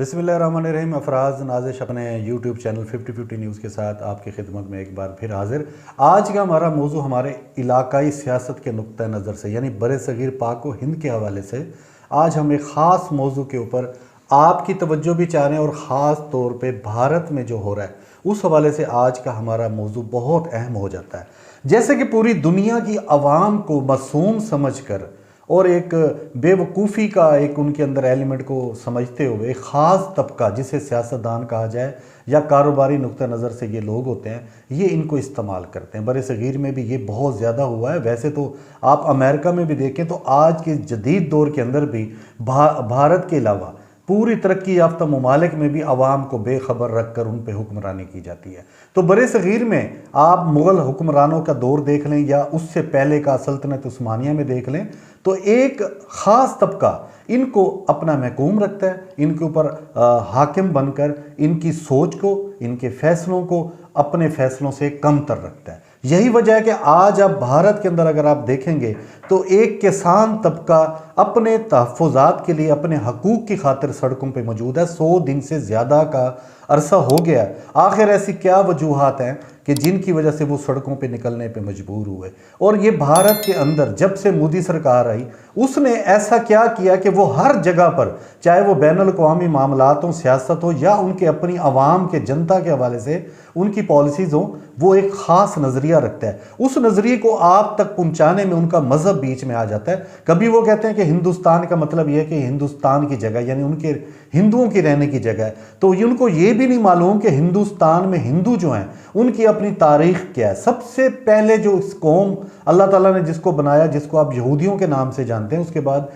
बिस्मिल्लाहिर्रहमानिर्रहीम। अफराज नाजिश अपने YouTube channel 50-50 news के साथ आपकी खिदमत में एक बार फिर हाजिर। आज का हमारा मौजू हमारे इलाकाई सियासत के नुक्ता नज़र से यानी बरे सगीर पाक व हिंद के हवाले से आज हम एक ख़ास मौजू के ऊपर आपकी तवज्जो भी चाह रहे हैं और ख़ास तौर पे भारत में जो हो रहा है उस हवाले से आज का हमारा मौजू बहुत अहम हो जाता है। जैसे कि पूरी दुनिया की आवाम को मासूम समझकर और एक बेवकूफ़ी का एक उनके अंदर एलिमेंट को समझते हुए एक ख़ास तबका जिसे सियासतदान कहा जाए या कारोबारी नुक्ता नज़र से ये लोग होते हैं, ये इनको इस्तेमाल करते हैं। बरे सगीर में भी ये बहुत ज़्यादा हुआ है। वैसे तो आप अमेरिका में भी देखें तो आज के जदीद दौर के अंदर भी भारत के अलावा पूरी तरक्की याफ्ता ममालिक में भी आवाम को बेखबर रख कर उन पर हुक्मरानी की जाती है। तो बरे सगीर में आप मुग़ल हुक्मरानों का दौर देख लें या उससे पहले का सल्तनत उस्मानिया में देख लें तो एक ख़ास तबका इनको अपना महकूम रखता है, इनके ऊपर हाकिम बनकर इनकी सोच को, इनके फ़ैसलों को अपने फ़ैसलों से कमतर रखता है। यही वजह है कि आज आप भारत के अंदर अगर आप देखेंगे तो एक किसान तबका अपने तहफ़्फ़ुज़ात के लिए, अपने हकूक़ की खातिर सड़कों पे मौजूद है। 100 दिन से ज़्यादा का अरसा हो गया। आखिर ऐसी क्या वजूहात हैं कि जिनकी वजह से वो सड़कों पे निकलने पे मजबूर हुए? और ये भारत के अंदर जब से मोदी सरकार आई उसने ऐसा क्या किया कि वो हर जगह पर, चाहे वो बैनुल अक़वामी मामलात हो, सियासत हो या उनके अपनी आवाम के जनता के हवाले से उनकी पॉलिसीज़ हो, वो एक ख़ास नज़रिया रखता है। उस नज़रिए को आप तक पहुँचाने में उनका मज़हब बीच में आ जाता है। कभी वो कहते हैं कि हिंदुस्तान का मतलब ये है कि हिंदुस्तान की जगह यानी उनके हिंदुओं की रहने की जगह है, तो उनको ये भी नहीं मालूम कि हिंदुस्तान में हिंदू जो हैं उनकी अपनी तारीख़ क्या है। सबसे पहले जो इस कौम अल्लाह ताला ने जिसको बनाया, जिसको आप यहूदियों के नाम से जानते हैं, उसके बाद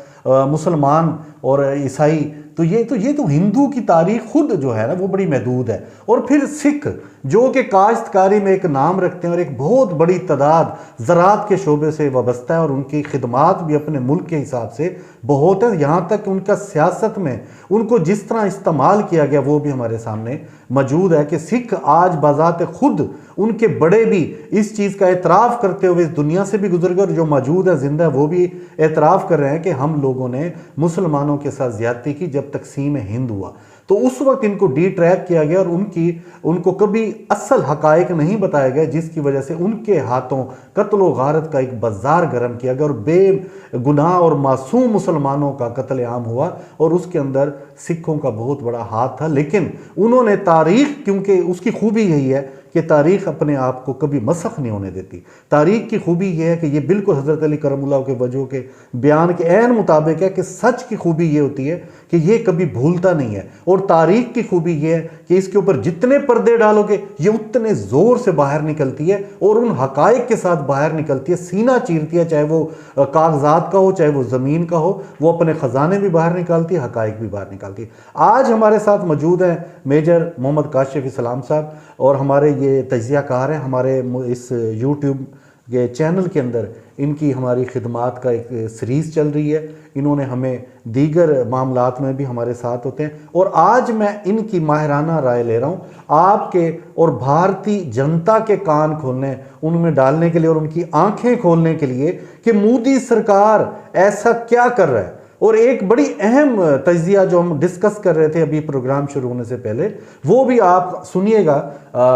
मुसलमान और ईसाई, तो ये तो हिंदू की तारीख खुद जो है ना वो बड़ी महदूद है। और फिर सिख जो कि काश्तकारी में एक नाम रखते हैं और एक बहुत बड़ी तादाद ज़राअत के शोबे से वाबस्ता है और उनकी खिदमात भी अपने मुल्क के हिसाब से बहुत है। यहाँ तक उनका सियासत में उनको जिस तरह इस्तेमाल किया गया वो भी हमारे सामने मौजूद है कि सिख आज बाज़ात खुद उनके बड़े भी इस चीज़ का एतराफ़ करते हुए इस दुनिया से भी गुजर गए, जो मौजूद है ज़िंदा है वो भी एतराफ़ कर रहे हैं कि हम लोगों ने मुसलमानों के साथ ज़्यादती की जब तक़सीम हिंद हुआ। तो उस वक्त इनको डी ट्रैक किया गया और उनको कभी असल हकायक नहीं बताया गया, जिसकी वजह से उनके हाथों कत्ल व गारत का एक बाजार गर्म किया गया और बेगुनाह और मासूम मुसलमानों का कत्लेआम हुआ और उसके अंदर सिखों का बहुत बड़ा हाथ था। लेकिन उन्होंने तारीख़, क्योंकि उसकी खूबी यही है कि तारीख़ अपने आप को कभी मसख नहीं होने देती। तारीख़ की खूबी यह है कि ये बिल्कुल हज़रत अली करमुल्लाह के वजह के बयान के ऐन मुताबिक है कि सच की खूबी ये होती है कि ये कभी भूलता नहीं है। और तारीख़ की खूबी ये है कि इसके ऊपर जितने पर्दे डालोगे ये उतने ज़ोर से बाहर निकलती है और उन हकायक के साथ बाहर निकलती है, सीना चीरती है, चाहे वो कागजात का हो चाहे वो ज़मीन का हो, वो अपने ख़जाने भी बाहर निकालती है, हकायक भी बाहर निकालती है। आज हमारे साथ मौजूद हैं मेजर मोहम्मद काशिफ इस्लाम साहब और हमारे ये तज्ज़ियाकार हैं। हमारे इस यूट्यूब के चैनल के अंदर इनकी हमारी खिदमात का एक सीरीज़ चल रही है। इन्होंने हमें दीगर मामलात में भी हमारे साथ होते हैं और आज मैं इनकी माहिराना राय ले रहा हूँ आपके और भारतीय जनता के कान खोलने, उनमें डालने के लिए और उनकी आंखें खोलने के लिए कि मोदी सरकार ऐसा क्या कर रहा है। और एक बड़ी अहम तज्ज़िया जो हम डिस्कस कर रहे थे अभी प्रोग्राम शुरू होने से पहले, वो भी आप सुनिएगा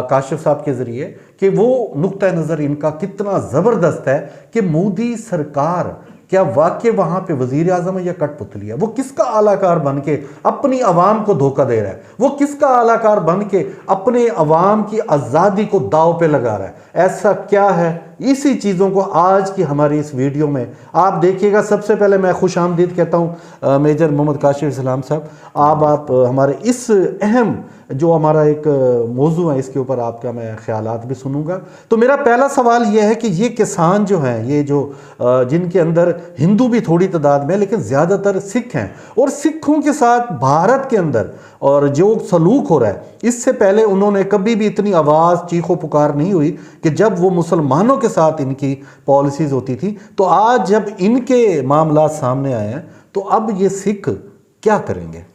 काशिफ साहब के ज़रिए कि वो नुक्ता नज़र इनका कितना ज़बरदस्त है कि मोदी सरकार क्या वाकई वहाँ पे वज़ीर आज़म है या कठपुतली है? वो किसका आलाकार बन के अपनी आवाम को धोखा दे रहा है? वो किसका आलाकार बन के अपने आवाम की आज़ादी को दाव पे लगा रहा है? ऐसा क्या है? इसी चीज़ों को आज की हमारी इस वीडियो में आप देखिएगा। सबसे पहले मैं खुश आमदीद कहता हूँ मेजर मोहम्मद काशिफ इस्लाम साहब, आप हमारे इस अहम जो हमारा एक मौजू है इसके ऊपर आपका मैं ख्यालात भी सुनूंगा। तो मेरा पहला सवाल यह है कि ये किसान जो हैं, ये जो जिनके अंदर हिंदू भी थोड़ी तादाद में लेकिन ज़्यादातर सिख हैं और सिखों के साथ भारत के अंदर और जो सलूक हो रहा है, इससे पहले उन्होंने कभी भी इतनी आवाज़ चीखो पुकार नहीं हुई कि जब वो मुसलमानों के साथ इनकी पॉलिसीज़ होती थी। तो आज जब इनके मामला सामने आए हैं तो अब ये सिख क्या करेंगे?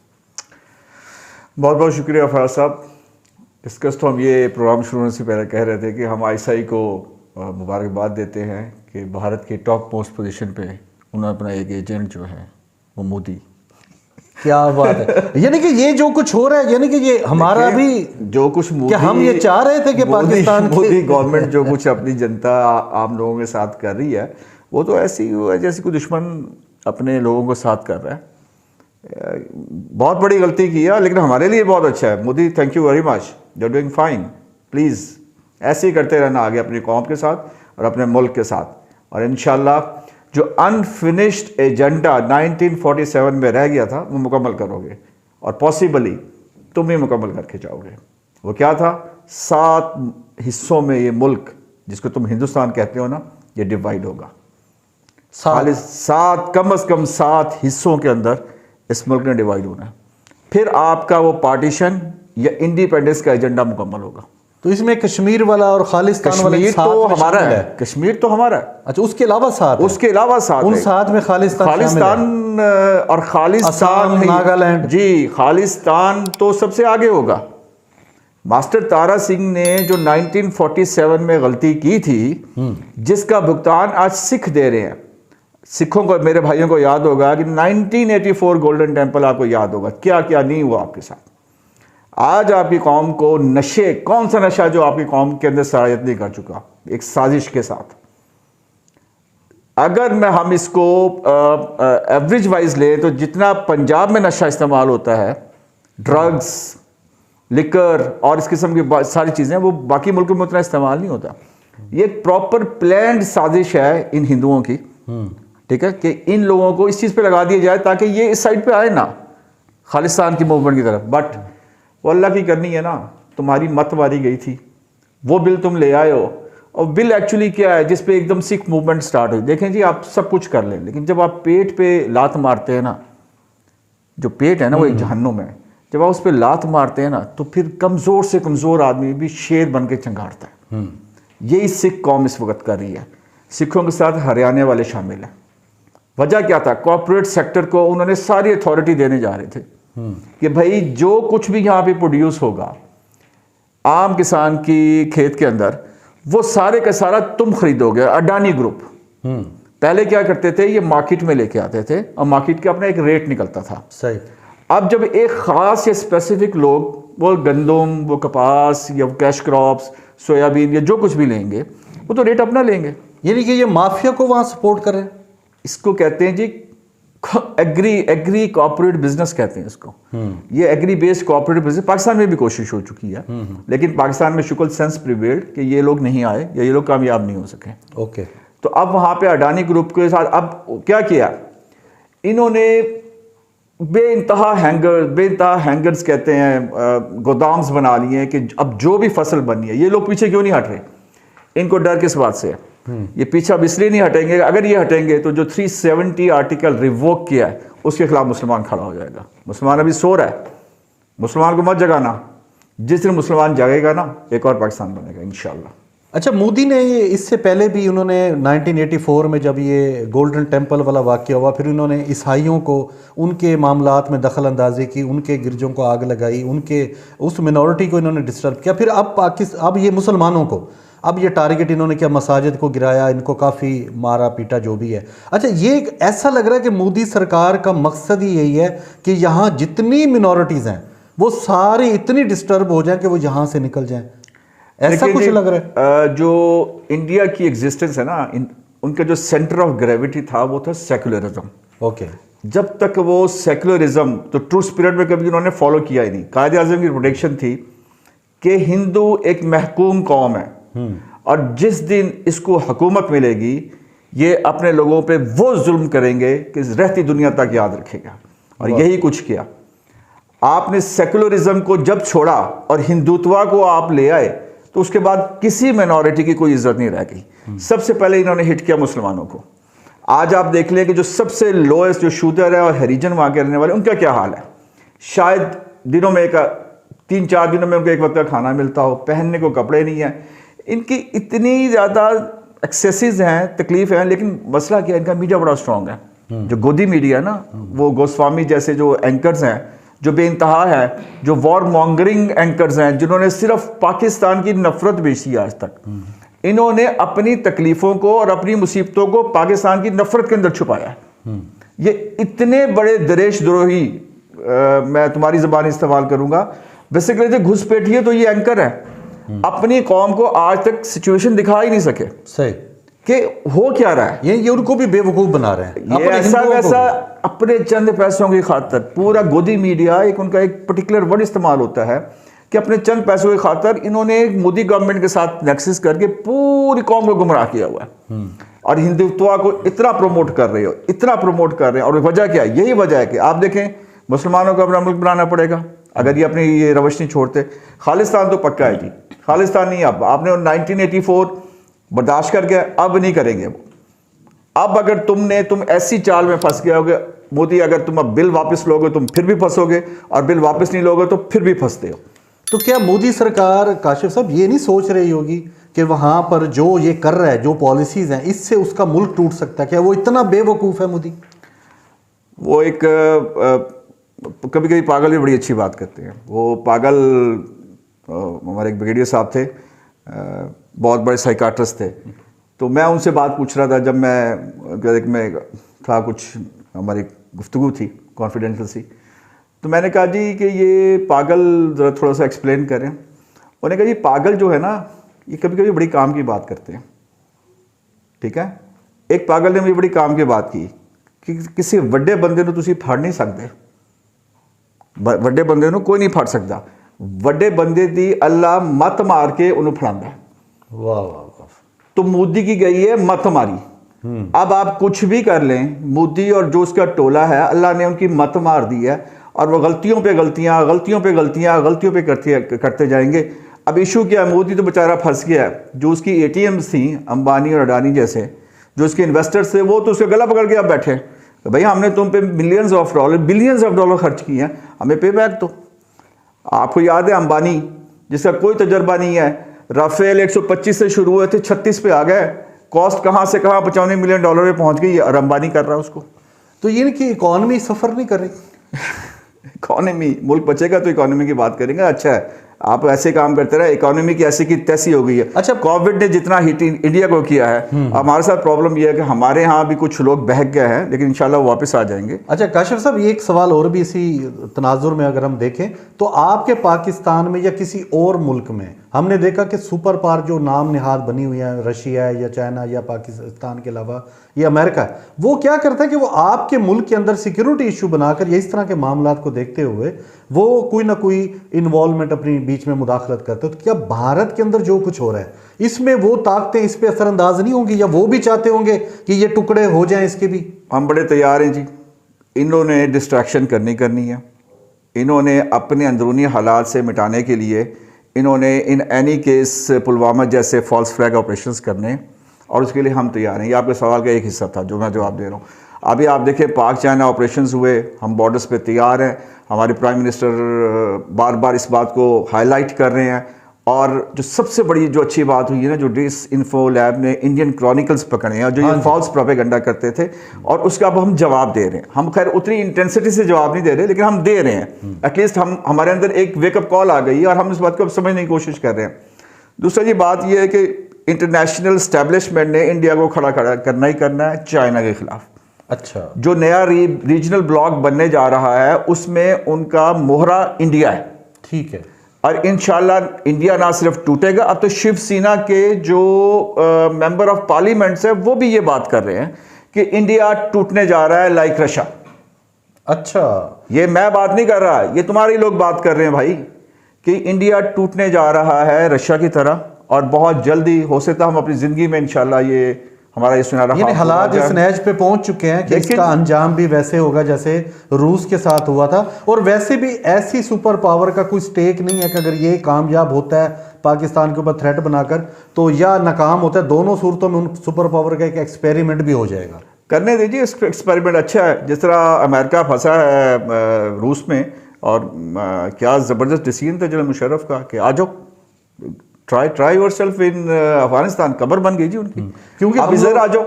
बहुत बहुत शुक्रिया फराज साहब। डिस्कस तो हम ये प्रोग्राम शुरू होने से पहले कह रहे थे कि हम आईएसआई को मुबारकबाद देते हैं कि भारत के टॉप मोस्ट पोजीशन पे उन्होंने अपना एक एजेंट जो है वो मोदी क्या बात है। यानी कि ये जो कुछ हो रहा है, यानी कि ये हमारा भी जो कुछ क्या हम ये चाह रहे थे कि पाकिस्तान मोदी गवर्नमेंट जो कुछ अपनी जनता आम लोगों के साथ कर रही है, वो तो ऐसी है जैसे कोई दुश्मन अपने लोगों को साथ कर रहा है। बहुत बड़ी गलती की है, लेकिन हमारे लिए बहुत अच्छा है। Modi, thank you very much, you are doing fine. Please ऐसे ही करते रहना आगे अपनी कौम के साथ और अपने मुल्क के साथ, और इंशाल्लाह जो अनफिनिश्ड एजेंडा 1947 में रह गया था वो मुकम्मल करोगे, और पॉसिबली तुम ही मुकम्मल करके जाओगे। वो क्या था? 7 हिस्सों में ये मुल्क, जिसको तुम हिंदुस्तान कहते हो ना, ये डिवाइड होगा। 7 कम से कम 7 हिस्सों के अंदर इस मुल्क ने डिवाइड होना है। फिर आपका वो पार्टीशन या इंडिपेंडेंस का एजेंडा मुकम्मल होगा। तो इसमें कश्मीर वाला और खालिस्तान वाला कश्मीर तो हमारा है, कश्मीर तो हमारा है। अच्छा, उसके अलावा 7, उसके अलावा 7 उन 7 में खालिस्तान और खालिस्तान, नागालैंड, जी खालिस्तान तो सबसे आगे होगा। मास्टर तारा सिंह ने जो 1947 में गलती की थी, जिसका भुगतान आज सिख दे रहे हैं। सिखों को, मेरे भाइयों को याद होगा कि 1984 गोल्डन टेम्पल आपको याद होगा, क्या क्या नहीं हुआ आपके साथ। आज आपकी कौम को नशे, कौन सा नशा जो आपकी कौम के अंदर सरायत नहीं कर चुका, एक साजिश के साथ। अगर हम इसको एवरेज वाइज लें तो जितना पंजाब में नशा इस्तेमाल होता है, ड्रग्स, लिकर और इस किस्म की सारी चीज़ें, वो बाकी मुल्कों में उतना इस्तेमाल नहीं होता। ये एक प्रॉपर प्लान्ड साजिश है इन हिंदुओं की, ठीक है, कि इन लोगों को इस चीज़ पे लगा दिया जाए ताकि ये इस साइड पे आए ना, खालिस्तान की मूवमेंट की तरफ। बट वो अल्लाह की करनी है ना, तुम्हारी मत मारी गई थी, वो बिल तुम ले आए हो। और बिल एक्चुअली क्या है, जिस पे एकदम सिख मूवमेंट स्टार्ट हुई। देखें जी, आप सब कुछ कर लें, लेकिन जब आप पेट पे लात मारते हैं ना, जो पेट है ना वो एक जहन्नुम है, जब आप उस पर लात मारते हैं ना, तो फिर कमज़ोर से कमज़ोर आदमी भी शेर बन के चंगारता है। यही सिख कौम इस वक्त कर रही है। सिखों के साथ हरियाणा वाले शामिल हैं। वजह क्या था? कॉर्पोरेट सेक्टर को उन्होंने सारी अथॉरिटी देने जा रहे थे कि भाई जो कुछ भी यहाँ पे प्रोड्यूस होगा आम किसान की खेत के अंदर, वो सारे का सारा तुम खरीदोगे। अडानी ग्रुप पहले क्या करते थे, ये मार्केट में लेके आते थे और मार्केट का अपना एक रेट निकलता था। सही। अब जब एक खास या स्पेसिफिक लोग, वो गंदम, वो कपास या कैश क्रॉप्स, सोयाबीन या जो कुछ भी लेंगे, वो तो रेट अपना लेंगे। यानी कि ये माफिया को वहां सपोर्ट कर रहे हैं। इसको कहते हैं जी एग्री कॉर्पोरेट बिजनेस कहते हैं इसको। ये agri based corporate business Pakistan में भी कोशिश हो चुकी है, लेकिन पाकिस्तान में शुक्ल सेंस प्रिवेल्ड कि ये लोग नहीं आए या ये लोग कामयाब नहीं हो सके। ओके। तो अब वहां पे अडानी ग्रुप के साथ अब क्या किया इन्होंने, बेइंतहा हैंगर्स कहते हैं, गोदाम्स बना लिए हैं कि अब जो भी फसल बनी है, ये लोग पीछे क्यों नहीं हट रहे? इनको डर किस बात से है? ये पीछे अब इसलिए नहीं हटेंगे, अगर ये हटेंगे तो जो 370 आर्टिकल रिवोक किया है उसके खिलाफ मुसलमान खड़ा हो जाएगा। मुसलमान अभी सो रहा है, मुसलमान को मत जगाना। जिस दिन मुसलमान जागेगा ना, एक और पाकिस्तान बनेगा इंशाल्लाह। अच्छा, मोदी ने ये इससे पहले भी उन्होंने 1984 में जब ये गोल्डन टेम्पल वाला वाक़या हुआ, फिर उन्होंने ईसाइयों को उनके मामलात में दखल अंदाजी की, उनके गिरजों को आग लगाई, उनके उस मिनॉरिटी को इन्होंने डिस्टर्ब किया। फिर अब ये मुसलमानों को, अब ये टारगेट इन्होंने क्या, मसाजिद को गिराया, इनको काफ़ी मारा पीटा जो भी है। अच्छा, ये ऐसा लग रहा है कि मोदी सरकार का मकसद ही यही है कि यहाँ जितनी मिनॉरिटीज़ हैं वो सारी इतनी डिस्टर्ब हो जाएं कि वो यहाँ से निकल जाएं, ऐसा कुछ लग रहा है। जो इंडिया की एग्जिस्टेंस है ना, उनका जो सेंटर ऑफ ग्रेविटी था वो था सेकुलरिज्म। ओके। जब तक वो सेकुलरिज्म, तो ट्रू स्पिरिट में कभी उन्होंने फॉलो किया ही नहीं। कायदे आज़म की प्रोटेक्शन थी कि हिंदू एक महकूम कौम है और जिस दिन इसको हुकूमत मिलेगी ये अपने लोगों पे वो जुल्म करेंगे कि रहती दुनिया तक याद रखेगा। और यही कुछ किया। आपने सेकुलरिज्म को जब छोड़ा और हिंदुत्व को आप ले आए, तो उसके बाद किसी माइनॉरिटी की कोई इज्जत नहीं रह गई। सबसे पहले इन्होंने हिट किया मुसलमानों को। आज आप देख लें कि जो सबसे लोएस्ट जो शूदर है और हरिजन वहाँ के रहने वाले, उनका क्या हाल है। शायद दिनों में 3-4 दिनों में उनको एक वक्त का खाना मिलता हो, पहनने को कपड़े नहीं है। इनकी इतनी ज़्यादा एक्सेसेस हैं, तकलीफ है, लेकिन मसला क्या है, इनका मीडिया बड़ा स्ट्रॉन्ग है। जो गोदी मीडिया ना, वो गोस्वामी जैसे जो एंकर्स हैं जो बेइंतहा है, जो वॉर मॉन्गरिंग एंकर्स हैं, जिन्होंने सिर्फ पाकिस्तान की नफरत बेची है आज तक, इन्होंने अपनी तकलीफ़ों को और अपनी मुसीबतों को पाकिस्तान की नफरत के अंदर छुपाया है। ये इतने बड़े देश द्रोही मैं तुम्हारी ज़बान इस्तेमाल करूंगा, बेसिकली जो घुसपैठी है तो ये एंकर है, अपनी कौम को आज तक सिचुएशन दिखा ही नहीं सके सही कि हो क्या रहा है। ये उनको भी बेवकूफ बना रहे हैं, ये अपने ऐसा हिंदुओं को वैसा भी। अपने चंद पैसों की खातर पूरा गोदी मीडिया, एक उनका एक पर्टिकुलर वर्ड इस्तेमाल होता है कि अपने चंद पैसों की खातर इन्होंने मोदी गवर्नमेंट के साथ नेक्सस करके पूरी कौम को गुमराह किया हुआ है और हिंदुत्व को इतना प्रमोट कर रहे हो, इतना प्रमोट कर रहे हैं। और वजह क्या है? यही वजह है कि आप देखें मुसलमानों को अपना मुल्क बनाना पड़ेगा अगर ये अपनी ये रवश नहीं छोड़ते। खालिस्तान तो पक्का है जी, खालिस्तान नहीं। अब आपने 1984 बर्दाश्त करके, अब नहीं करेंगे वो। अब अगर तुम ऐसी चाल में फंस गए होगे मोदी, अगर तुम अब बिल वापस लोगे तुम फिर भी फंसोगे, और बिल वापस नहीं लोगे तो फिर भी फंसते हो। तो क्या मोदी सरकार, काशिफ साहब, ये नहीं सोच रही होगी कि वहां पर जो ये कर रहा है, जो पॉलिसीज हैं, इससे उसका मुल्क टूट सकता है? क्या वो इतना बेवकूफ़ है मोदी? वो एक कभी कभी पागल भी बड़ी अच्छी बात करते हैं। वो पागल हमारे एक ब्रिगेडियर साहब थे, बहुत बड़े साइकाट्रिस्ट थे, तो मैं उनसे बात पूछ रहा था जब मैं था, कुछ हमारी गुफ्तगू थी कॉन्फिडेंशियल सी, तो मैंने कहा जी कि ये पागल ज़रा थोड़ा सा एक्सप्लेन करें। उन्होंने कहा जी पागल जो है ना, ये कभी कभी बड़ी काम की बात करते हैं, ठीक है। एक पागल ने मुझे बड़ी काम की बात की कि किसी ਵੱਡੇ ਬੰਦੇ ਨੂੰ ਤੁਸੀਂ ਫੜ ਨਹੀਂ ਸਕਦੇ, ਵੱਡੇ ਬੰਦੇ ਨੂੰ ਕੋਈ ਨਹੀਂ ਫੜ ਸਕਦਾ, ਵੱਡੇ ਬੰਦੇ ਦੀ ਅੱਲਾ ਮੱਤ ਮਾਰ ਕੇ ਉਹਨੂੰ ਫੜਾਉਂਦਾ ਹੈ। वाह वाह वाह। तो मोदी की गई है मत मारी। अब आप कुछ भी कर लें, मोदी और जो उसका टोला है, अल्लाह ने उनकी मत मार दी है और वो गलतियों पे गलतियां, गलतियों पे गलतियां, गलतियों पे करते जाएंगे। अब इशू क्या है? मोदी तो बेचारा फंस गया है। जो उसकी एटीएम्स थी, अंबानी और अडानी जैसे जो उसके इन्वेस्टर्स थे, वो तो उसका गला पकड़ के अब बैठे, भाई हमने तुम पे बिलियंस ऑफ डॉलर खर्च किए हैं, हमें पे बैक दो। आपको याद है अंबानी, जिसका कोई तजर्बा नहीं है, राफेल 125 से शुरू हुए थे, 36 पे आ गए, कॉस्ट कहाँ से कहाँ $95 मिलियन पे पहुंच गई, और अंबानी कर रहा है उसको। तो ये कि इकॉनमी सफ़र नहीं कर रही। इकॉनमी, मुल्क बचेगा तो इकॉनमी की बात करेंगे। अच्छा है आप ऐसे काम करते रहे, इकोनॉमी की ऐसी की तैसी हो गई है। अच्छा, कोविड ने जितना हिट इंडिया को किया है, हमारे साथ प्रॉब्लम यह है कि हमारे यहाँ भी कुछ लोग बहक गए हैं, लेकिन इंशाल्लाह वो वापस आ जाएंगे। अच्छा काशिफ साहब, ये एक सवाल और भी इसी तनाजुर में अगर हम देखें तो आपके पाकिस्तान में या किसी और मुल्क में हमने देखा कि सुपर पावर जो नाम निहाद बनी हुई है, रशिया है या चाइना या पाकिस्तान के अलावा ये अमेरिका है, वो क्या करता है कि वो आपके मुल्क के अंदर सिक्योरिटी इशू बनाकर या इस तरह के मामलात को देखते हुए वो कोई ना कोई इन्वॉल्वमेंट अपनी बीच में मुदाखलत करते हो। तो क्या भारत के अंदर जो कुछ हो रहा है इसमें वो ताकतें इस पे असरअंदाज नहीं होंगी, या वो भी चाहते होंगे कि ये टुकड़े हो जाएं इसके भी? हम बड़े तैयार हैं जी। इन्होंने डिस्ट्रैक्शन करनी है, इन्होंने अपने अंदरूनी हालात से मिटाने के लिए इन्होंने इन एनी केस पुलवामा जैसे फॉल्स फ्लैग ऑपरेशंस करने, और उसके लिए हम तैयार हैं। ये आपके सवाल का एक हिस्सा था जो मैं जवाब दे रहा हूँ। अभी आप देखिए पाक चाइना ऑपरेशंस हुए, हम बॉर्डर्स पे तैयार हैं। हमारे प्राइम मिनिस्टर बार बार इस बात को हाईलाइट कर रहे हैं। और जो सबसे बड़ी जो अच्छी बात हुई है ना, जो डिस इन्फो लैब ने इंडियन क्रॉनिकल्स पकड़े हैं और जो ये फॉल्स प्रोपेगेंडा करते थे, और उसका अब हम जवाब दे रहे हैं। हम खैर उतनी इंटेंसिटी से जवाब नहीं दे रहे, लेकिन हम दे रहे हैं। एटलीस्ट हमारे अंदर एक वेकअप कॉल आ गई है और हम इस बात को अब समझने की कोशिश कर रहे हैं। दूसरा जी बात यह है कि इंटरनेशनल स्टैब्लिशमेंट ने इंडिया को खड़ा करना ही करना है चाइना के खिलाफ। अच्छा, जो नया रीजनल ब्लॉक बनने जा रहा है उसमें उनका मोहरा इंडिया है। ठीक है। और इंशाल्लाह इंडिया ना सिर्फ टूटेगा, अब तो शिवसेना के जो मेंबर ऑफ पार्लियामेंट्स है वो भी ये बात कर रहे हैं कि इंडिया टूटने जा रहा है लाइक रशिया। अच्छा, ये मैं बात नहीं कर रहा, ये तुम्हारे लोग बात कर रहे हैं भाई, कि इंडिया टूटने जा रहा है रशिया की तरह, और बहुत जल्दी हो सकता हम अपनी जिंदगी में इंशाल्लाह ये हमारा ये सुनहरा हालात इस नहज पे पहुंच चुके हैं कि इसका अंजाम भी वैसे होगा जैसे रूस के साथ हुआ था। और वैसे भी ऐसी सुपर पावर का कोई स्टेक नहीं है कि अगर ये कामयाब होता है पाकिस्तान के ऊपर थ्रेट बनाकर तो या नाकाम होता है, दोनों सूरतों में उन सुपर पावर का एक एक्सपेरिमेंट भी हो जाएगा। करने दीजिए एक्सपेरिमेंट, अच्छा है। जिस तरह अमेरिका फंसा है रूस में, और क्या ज़बरदस्त डिसीजन था जनरल मुशर्रफ का कि आ जाओ ट्राई योरसेल्फ इन अफगानिस्तान। कब्र बन गई जी उनकी, क्योंकि आप इधर आ जाओ।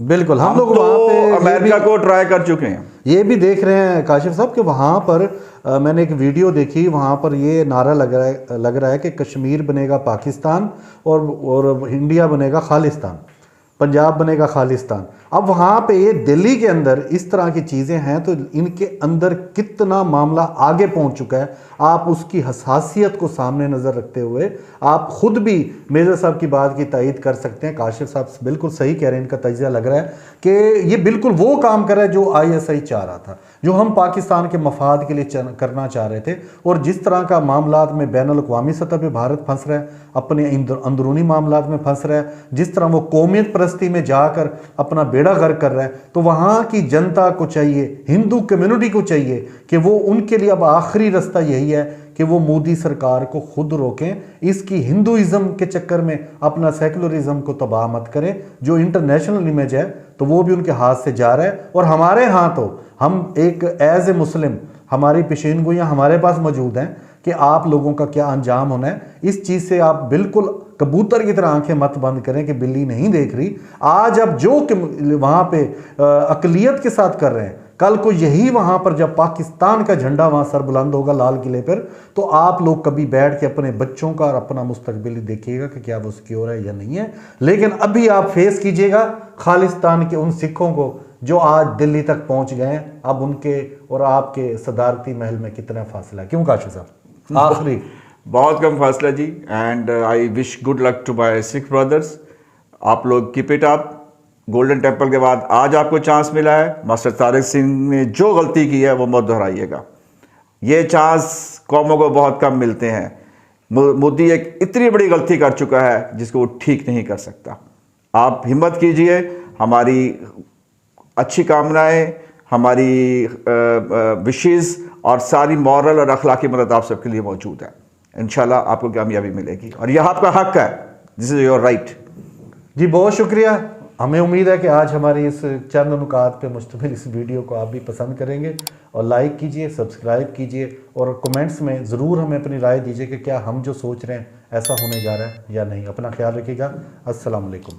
बिल्कुल, हम लोग तो वहाँ पे अमेरिका को ट्राई कर चुके हैं। ये भी देख रहे हैं काशिफ साहब कि वहाँ पर मैंने एक वीडियो देखी, वहाँ पर ये नारा लग रहा है कि कश्मीर बनेगा पाकिस्तान और इंडिया बनेगा खालिस्तान। पंजाब बनेगा खालिस्तान। अब वहाँ पे ये दिल्ली के अंदर इस तरह की चीज़ें हैं तो इनके अंदर कितना मामला आगे पहुँच चुका है, आप उसकी हसासियत को सामने नज़र रखते हुए आप खुद भी मेजर साहब की बात की तायीद कर सकते हैं। काशिफ साहब बिल्कुल सही कह रहे हैं, इनका तजिया लग रहा है कि ये बिल्कुल वो काम कर रहा है जो ISI चाह रहा था, जो हम पाकिस्तान के मफाद के लिए करना चाह रहे थे। और जिस तरह का मामलात में बैनुल अक़वामी सतह पर भारत फंस रहा है, अपने अंदरूनी मामलात में फंस रहा है, जिस तरह वो कौमियत परस्ती में जाकर अपना बेड़ा गर्क कर रहा है, तो वहाँ की जनता को चाहिए, हिंदू कम्युनिटी को चाहिए कि वो, उनके लिए अब आखिरी रास्ता यही है कि वो मोदी सरकार को खुद रोकें, इसकी हिंदुइज्म के चक्कर में अपना सेकुलरिज्म को तबाह मत करें। जो इंटरनेशनल इमेज है तो वो भी उनके हाथ से जा रहा है। और हमारे यहाँ तो हम एक एज ए मुस्लिम, हमारी पेशीनगोइयाँ हमारे पास मौजूद हैं कि आप लोगों का क्या अंजाम होना है। इस चीज़ से आप बिल्कुल कबूतर की तरह आंखें मत बंद करें कि बिल्ली नहीं देख रही। आज अब जो वहाँ पे अकलियत के साथ कर रहे हैं, कल को यही वहाँ पर जब पाकिस्तान का झंडा वहाँ सर बुलंद होगा लाल किले पर, तो आप लोग कभी बैठ के अपने बच्चों का और अपना मुस्तकबिल देखिएगा कि क्या वो सिक्योर है या नहीं है। लेकिन अभी आप फेस कीजिएगा खालिस्तान के उन सिखों को जो आज दिल्ली तक पहुँच गए हैं। अब उनके और आपके सदारती महल में कितना फासला है, क्यों काशिफ साहब? आखिरी बहुत कम फासला जी। And I wish good luck to my Sikh brothers. आप लोग keep it up. Golden Temple के बाद आज आपको चांस मिला है। मास्टर तारिक सिंह ने जो गलती की है वो मत दोहराइएगा। ये चांस कौमों को बहुत कम मिलते हैं। मोदी एक इतनी बड़ी गलती कर चुका है जिसको वो ठीक नहीं कर सकता। आप हिम्मत कीजिए, हमारी अच्छी कामनाएं, हमारी विशेज़ और सारी मॉरल और अखलाकी मदद आप सबके लिए मौजूद है। इंशाल्लाह आपको कामयाबी मिलेगी और यह आपका हक है। This is your right. जी बहुत शुक्रिया। हमें उम्मीद है कि आज हमारी इस चंद नुकात पे मुश्तमिल इस वीडियो को आप भी पसंद करेंगे और लाइक कीजिए, सब्सक्राइब कीजिए और कमेंट्स में ज़रूर हमें अपनी राय दीजिए कि क्या हम जो सोच रहे हैं ऐसा होने जा रहा है या नहीं। अपना ख्याल रखिएगा। अस्सलाम वालेकुम।